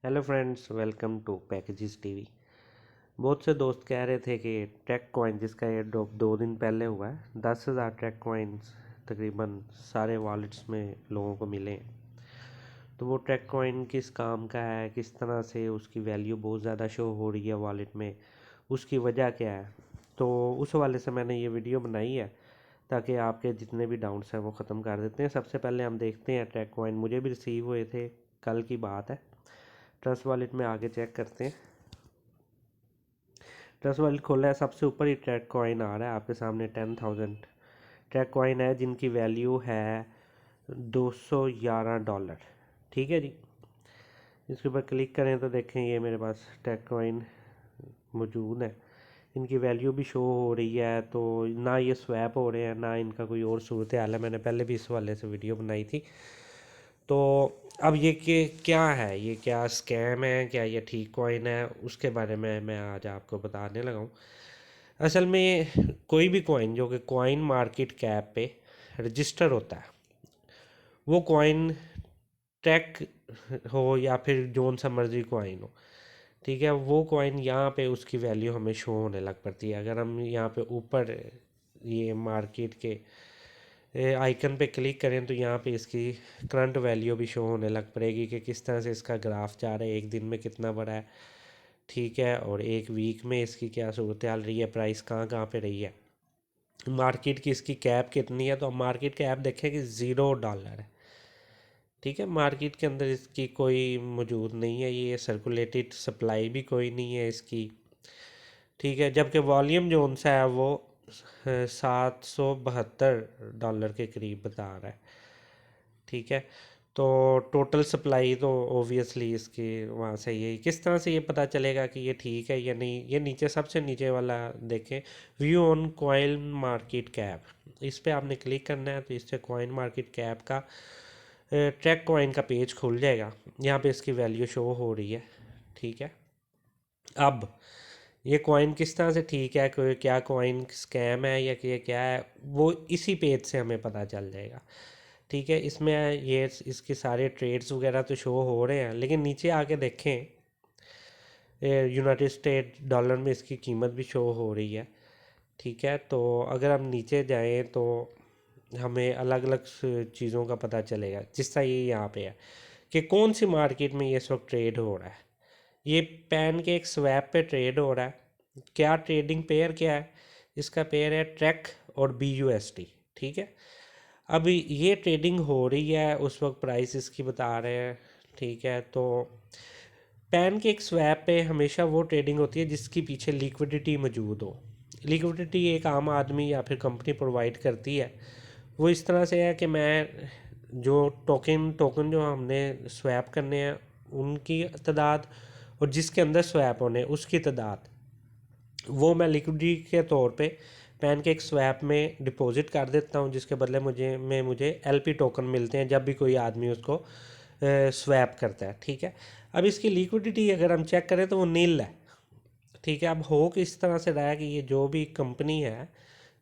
Hello friends, welcome to packages TV. बहुत से दोस्त कह रहे थे कि ट्रैक कॉइन जिसका एयर ड्रॉप 2 दिन पहले हुआ है, 10,000 ट्रैक कॉइन्स तकरीबन सारे वॉलेट्स में लोगों को मिले हैं। तो वो ट्रैक कॉइन किस काम का है, किस तरह से उसकी वैल्यू बहुत ज़्यादा शो हो रही है वॉलेट में, उसकी वजह क्या है। तो उस हवाले से मैंने ये वीडियो बनाई है ताकि आपके जितने भी डाउट्स हैं वो ख़त्म कर देते हैं। सबसे पहले हम देखते हैं ट्रैक कॉइन मुझे भी रिसीव हुए थे, कल की बात है। ट्रस्ट वॉलेट में आगे चेक करते हैं। ट्रस्ट वॉलेट खोला है, सबसे ऊपर ही ट्रैक कॉइन आ रहा है आपके सामने। 10,000 ट्रैक कॉइन है जिनकी वैल्यू है $211। ठीक है जी। इसके ऊपर क्लिक करें तो देखें ये मेरे पास ट्रैक कॉइन मौजूद है। इनकी वैल्यू भी शो हो रही है, तो ना ये स्वैप हो रहे हैं ना इनका कोई और सूरत हाल है। मैंने पहले भी इस वाले से वीडियो बनाई थी। तो अब ये क्या है, ये क्या स्कैम है, क्या ये ठीक कॉइन है, उसके बारे में मैं आज आपको बताने लगा हूँ। असल में कोई भी कॉइन जो कि कॉइन मार्केट कैप पे रजिस्टर होता है, वो कॉइन ट्रैक हो या फिर जोन सा मर्जी कॉइन हो, ठीक है, वो कॉइन यहाँ पे उसकी वैल्यू हमें शो होने लग पड़ती है। अगर हम यहाँ पे ऊपर ये मार्केट के आइकन पे क्लिक करें तो यहाँ पे इसकी करंट वैल्यू भी शो होने लग पड़ेगी कि किस तरह से इसका ग्राफ जा रहा है, एक दिन में कितना बढ़ा है, ठीक है, और एक वीक में इसकी क्या सूरत हाल रही है, प्राइस कहाँ कहाँ पे रही है, मार्केट की इसकी कैप कितनी है। तो अब मार्केट कैप देखें कि $0 है। ठीक है, मार्केट के अंदर इसकी कोई मौजूद नहीं है, ये सर्कुलेटेड सप्लाई भी कोई नहीं है इसकी। ठीक है, जबकि वॉल्यूम जो सा है वो $772 के करीब बता रहा है। ठीक है, तो टोटल सप्लाई तो ओबियसली इसकी वहाँ से यही, किस तरह से ये पता चलेगा कि ये ठीक है या नहीं। ये नीचे सबसे नीचे वाला देखें, view on coin market cap, इस पर आपने क्लिक करना है तो इससे कॉइन मार्केट कैप का ट्रैक कॉइन का पेज खुल जाएगा। यहाँ पे इसकी वैल्यू शो हो रही है। ठीक है, अब ये कॉइन किस तरह से ठीक है, कोई क्या कॉइन स्कैम है या कि क्या है, वो इसी पेज से हमें पता चल जाएगा। ठीक है, इसमें ये इसके सारे ट्रेड्स वगैरह तो शो हो रहे हैं, लेकिन नीचे आके देखें यूनाइटेड स्टेट डॉलर में इसकी कीमत भी शो हो रही है। ठीक है, तो अगर हम नीचे जाएं तो हमें अलग अलग चीज़ों का पता चलेगा, जिस तरह ये यहाँ पे है कि कौन सी मार्केट में ये इस वक्त ट्रेड हो रहा है। ये पैन के एक स्वैप पे ट्रेड हो रहा है। क्या ट्रेडिंग पेयर क्या है, इसका पेयर है ट्रैक और BUSD। ठीक है, अभी ये ट्रेडिंग हो रही है, उस वक्त प्राइस इसकी बता रहे हैं। ठीक है, तो पैन के एक स्वैप पे हमेशा वो ट्रेडिंग होती है जिसके पीछे लिक्विडिटी मौजूद हो। लिक्विडिटी एक आम आदमी या फिर कंपनी प्रोवाइड करती है। वो इस तरह से है कि मैं जो टोकन टोकन जो हमने स्वैप करने हैं उनकी तादाद और जिसके अंदर स्वैप होने उसकी तादाद, वो मैं लिक्विडिटी के तौर पे पैनकेक स्वैप में डिपॉजिट कर देता हूँ, जिसके बदले मुझे LP टोकन मिलते हैं जब भी कोई आदमी उसको स्वैप करता है। ठीक है, अब इसकी लिक्विडिटी अगर हम चेक करें तो वो नील है। ठीक है, अब हो किस तरह से रहा है कि ये जो भी कंपनी है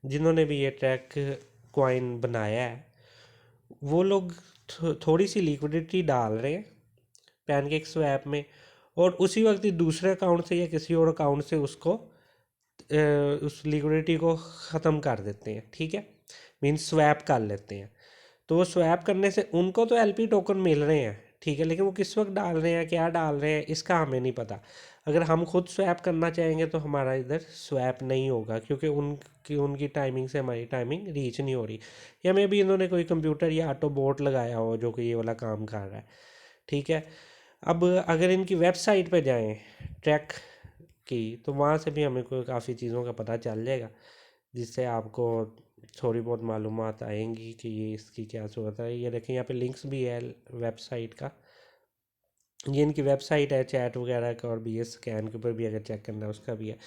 जिन्होंने भी ये ट्रैक कॉइन बनाया है, वो लोग थोड़ी सी लिक्विडिटी डाल रहे हैं पैनकेक स्वैप में, और उसी वक्त ही दूसरे अकाउंट से या किसी और अकाउंट से उसको उस लिक्विडिटी को ख़त्म कर देते हैं। ठीक है, मीन्स स्वैप कर लेते हैं। तो वो स्वैप करने से उनको तो LP टोकन मिल रहे हैं, ठीक है, लेकिन वो किस वक्त डाल रहे हैं, क्या डाल रहे हैं, इसका हमें नहीं पता। अगर हम खुद स्वैप करना चाहेंगे तो हमारा इधर स्वैप नहीं होगा, क्योंकि उनकी टाइमिंग से हमारी टाइमिंग रीच नहीं हो रही, या मे भी इन्होंने कोई कंप्यूटर या ऑटो बोट लगाया हो जो कि ये वाला काम कर रहा है। ठीक है, अब अगर इनकी वेबसाइट पे जाएं ट्रैक की, तो वहाँ से भी हमें कोई काफ़ी चीज़ों का पता चल जाएगा, जिससे आपको थोड़ी बहुत मालूमात आएंगी कि ये इसकी क्या सूरत है। ये देखें यहाँ पे लिंक्स भी है वेबसाइट का, ये इनकी वेबसाइट है चैट वगैरह का, और BS स्कैन के ऊपर भी अगर चेक करना है उसका भी है।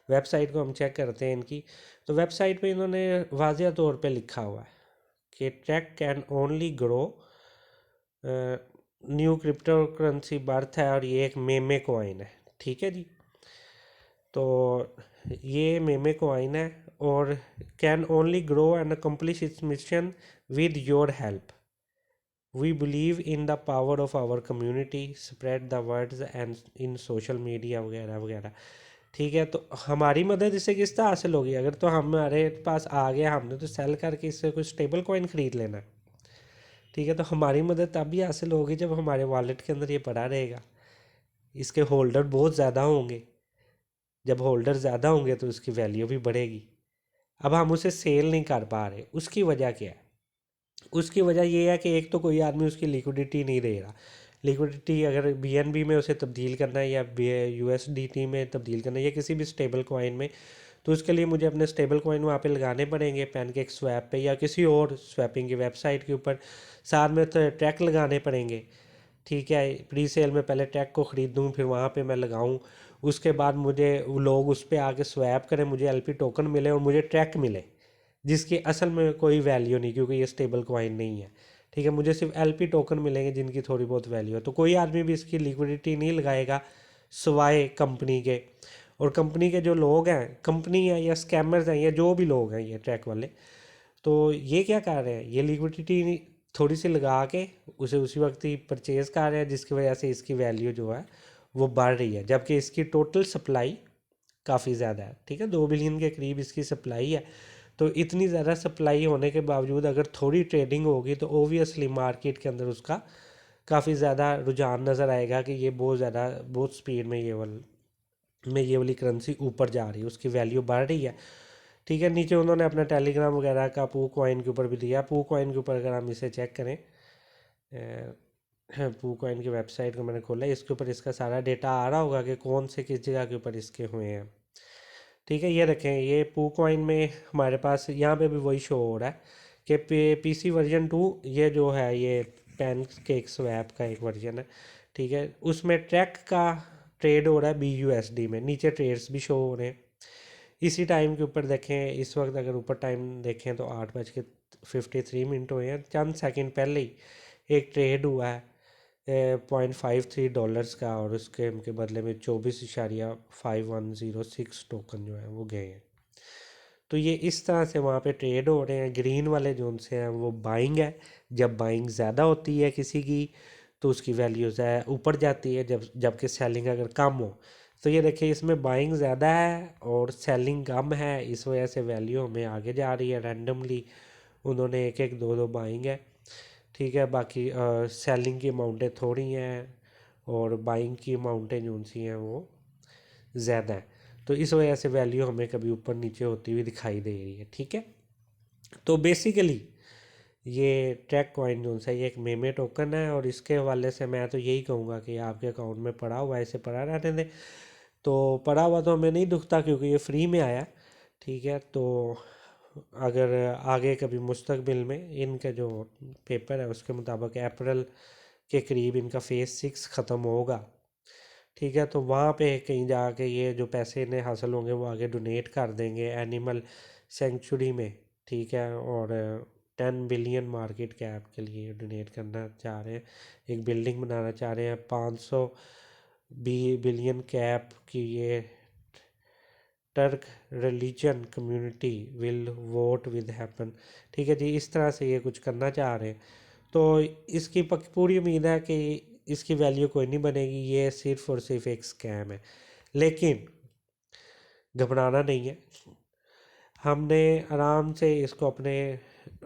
वेबसाइट को हम चेक करते हैं इनकी, तो वेबसाइट पे इन्होंने वाजिया तौर पे लिखा हुआ है कि track can only grow, new crypto currency birth है, और ये एक मेमे कॉइन है। ठीक है जी, तो ये मेमे कॉइन है और can only grow and accomplish its mission with your help. We believe in the power of our community, spread the words and in social media वगैरह वगैरह। ठीक है, तो हमारी मदद इससे किस तरह हासिल होगी? अगर तो हमारे पास आ गया, हमने तो सेल करके इससे कोई स्टेबल कॉइन ख़रीद लेना है। ठीक है, तो हमारी मदद तब भी हासिल होगी जब हमारे वॉलेट के अंदर ये पड़ा रहेगा। इसके होल्डर बहुत ज़्यादा होंगे, जब होल्डर ज़्यादा होंगे तो उसकी वैल्यू भी बढ़ेगी। अब हम उसे सेल नहीं कर पा रहे, उसकी वजह क्या है? उसकी वजह ये है कि एक तो कोई आदमी उसकी लिक्विडिटी नहीं दे रहा। लिक्विडिटी अगर बीएनबी में उसे तब्दील करना है या यूएसडीटी में तब्दील करना है या किसी भी स्टेबल कॉइन में, तो उसके लिए मुझे अपने स्टेबल कॉइन वहाँ पे लगाने पड़ेंगे पैनकेक स्वैप पे या किसी और स्वैपिंग की वेबसाइट के ऊपर। साथ में तो ट्रैक लगाने पड़ेंगे। ठीक है, प्री सेल में पहले ट्रैक को ख़रीदूँ, फिर वहाँ पे मैं लगाऊँ, उसके बाद मुझे लोग उस पर आके स्वैप करें, मुझे एलपी टोकन मिले और मुझे ट्रैक मिले, जिसकी असल में कोई वैल्यू नहीं, क्योंकि ये स्टेबल कॉइन नहीं है। ठीक है, मुझे सिर्फ एलपी टोकन मिलेंगे जिनकी थोड़ी बहुत वैल्यू है। तो कोई आदमी भी इसकी लिक्विडिटी नहीं लगाएगा सिवाय कंपनी के। और कंपनी के जो लोग हैं, कंपनी है या स्कैमर्स हैं या जो भी लोग हैं ये ट्रैक वाले, तो ये क्या कर रहे हैं, ये लिक्विडिटी थोड़ी सी लगा के उसे उसी वक्त ही परचेज़ कर रहे हैं, जिसकी वजह से इसकी वैल्यू जो है वो बढ़ रही है, जबकि इसकी टोटल सप्लाई काफ़ी ज़्यादा है। ठीक है, 2 बिलियन के करीब इसकी सप्लाई है। तो इतनी ज़्यादा सप्लाई होने के बावजूद अगर थोड़ी ट्रेडिंग होगी तो ओबियसली मार्केट के अंदर उसका काफ़ी ज़्यादा रुझान नज़र आएगा कि ये बहुत ज़्यादा, बहुत स्पीड में ये वाली करेंसी ऊपर जा रही है, उसकी वैल्यू बढ़ रही है। ठीक है, नीचे उन्होंने अपना टेलीग्राम वगैरह का पू कॉइन के ऊपर भी दिया। पू कॉइन के ऊपर अगर हम इसे चेक करें, पू कॉइन की वेबसाइट को मैंने खोला, इसके ऊपर इसका सारा डेटा आ रहा होगा कि कौन से किस जगह के ऊपर इसके हुए हैं। ठीक है, ये रखें, ये पू कॉइन में हमारे पास यहाँ पे भी वही शो हो रहा है कि पीसी वर्जन 2 ये जो है ये पैन केक स्वैप का एक वर्जन है। ठीक है, उसमें ट्रैक का ट्रेड हो रहा है BUSD में, नीचे ट्रेड्स भी शो हो रहे हैं। इसी टाइम के ऊपर देखें, इस वक्त अगर ऊपर टाइम देखें तो 8:53 हुए हैं। चंद सेकंड पहले ही एक ट्रेड हुआ है $0.53 का, और उसके के बदले में 24.5106 टोकन जो है वो गए हैं। तो ये इस तरह से वहाँ पे ट्रेड हो रहे हैं। ग्रीन वाले जोन से हैं वो बाइंग है। जब बाइंग ज़्यादा होती है किसी की तो उसकी वैल्यू ऊपर जाती है, जबकि सेलिंग अगर कम हो, तो ये देखिए इसमें बाइंग ज़्यादा है और सेलिंग कम है, इस वजह से वैल्यू हमें आगे जा रही है। रैंडमली उन्होंने एक एक दो दो बाइंग है। ठीक है, बाकी सेलिंग की अमाउंटें थोड़ी हैं और बाइंग की अमाउंटें जो सी हैं वो ज़्यादा है। तो इस वजह से वैल्यू हमें कभी ऊपर नीचे होती हुई दिखाई दे रही है। ठीक है, तो बेसिकली ये ट्रैक कॉइन जो सा ये एक मेमे टोकन है, और इसके हवाले से मैं तो यही कहूँगा कि आपके अकाउंट में पड़ा हुआ है, इसे पड़ा रहने दें। तो पड़ा हुआ तो हमें नहीं दुखता क्योंकि ये फ्री में आया। ठीक है, तो अगर आगे कभी मुस्तकबिल में इनका जो पेपर है उसके मुताबिक अप्रैल के करीब इनका फेज़ 6 ख़त्म होगा। ठीक है, तो वहाँ पे कहीं जाके ये जो पैसे इन्हें हासिल होंगे वो आगे डोनेट कर देंगे एनिमल सेंचुरी में। ठीक है, और 10 बिलियन मार्केट कैप के लिए डोनेट करना चाह रहे हैं, एक बिल्डिंग बनाना चाह रहे हैं। 500 बिलियन कैप की ये Turk religion community will vote with happen. ठीक है जी, इस तरह से ये कुछ करना चाह रहे हैं। तो इसकी पूरी उम्मीद है कि इसकी वैल्यू कोई नहीं बनेगी, ये सिर्फ और सिर्फ एक स्कैम है। लेकिन घबराना नहीं है, हमने आराम से इसको अपने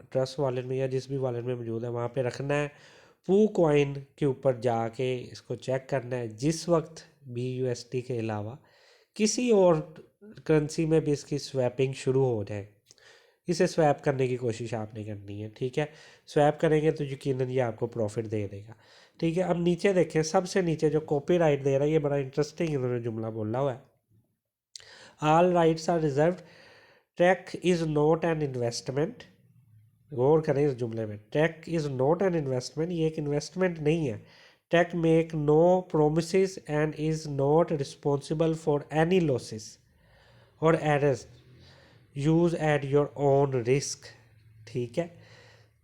ट्रस्ट वॉलेट में या जिस भी वॉलेट में मौजूद है वहाँ पे रखना है। पू कॉइन के ऊपर जाके इसको चेक करना है। जिस वक्त BUSD के अलावा किसी और करेंसी में भी इसकी स्वैपिंग शुरू हो जाए, इसे स्वैप करने की कोशिश आपने करनी है। ठीक है, स्वैप करेंगे तो यकीनन ये आपको प्रॉफिट दे देगा। ठीक है, अब नीचे देखें, सबसे नीचे जो कॉपीराइट दे रहा है, ये बड़ा इंटरेस्टिंग इन्होंने जुमला बोला हुआ है। All rights are reserved, track is not an investment. गौर करें इस जुमले में, track is not an investment, ये एक इन्वेस्टमेंट नहीं है। Track make no promise and is not responsible for any losses और errors, use at your own risk. ठीक है,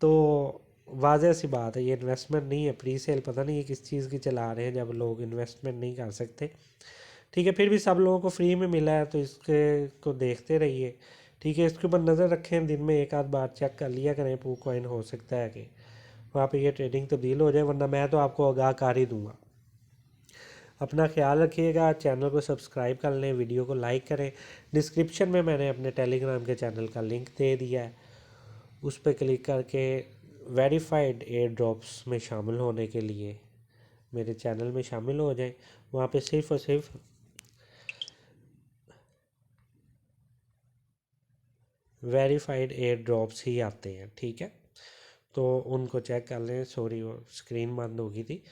तो वाजह सी बात है, ये इन्वेस्टमेंट नहीं है। प्री सेल पता नहीं ये किस चीज़ की चला रहे हैं जब लोग इन्वेस्टमेंट नहीं कर सकते। ठीक है, फिर भी सब लोगों को फ्री में मिला है तो इसके को देखते रहिए। ठीक है, इसके ऊपर नज़र रखें, दिन में एक आध बार चेक कर लिया करें पू कॉइन हो सकता है कि वहाँ पे ये ट्रेडिंग तब्दील हो जाए, वरना मैं तो आपको आगाह कर ही दूँगा। अपना ख्याल रखिएगा, चैनल को सब्सक्राइब कर लें, वीडियो को लाइक करें। डिस्क्रिप्शन में मैंने अपने टेलीग्राम के चैनल का लिंक दे दिया है, उस पर क्लिक करके वेरीफाइड एयर ड्रॉप्स में शामिल होने के लिए मेरे चैनल में शामिल हो जाएं। वहाँ पे सिर्फ़ और सिर्फ वेरीफाइड एयर ड्रॉप्स ही आते हैं, ठीक है। तो उनको चेक कर लें। सॉरी, वो स्क्रीन बंद हो गई थी।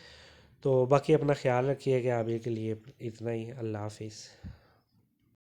तो बाकी अपना ख्याल रखिएगा। अभी के लिए इतना ही। अल्लाह हाफिज़।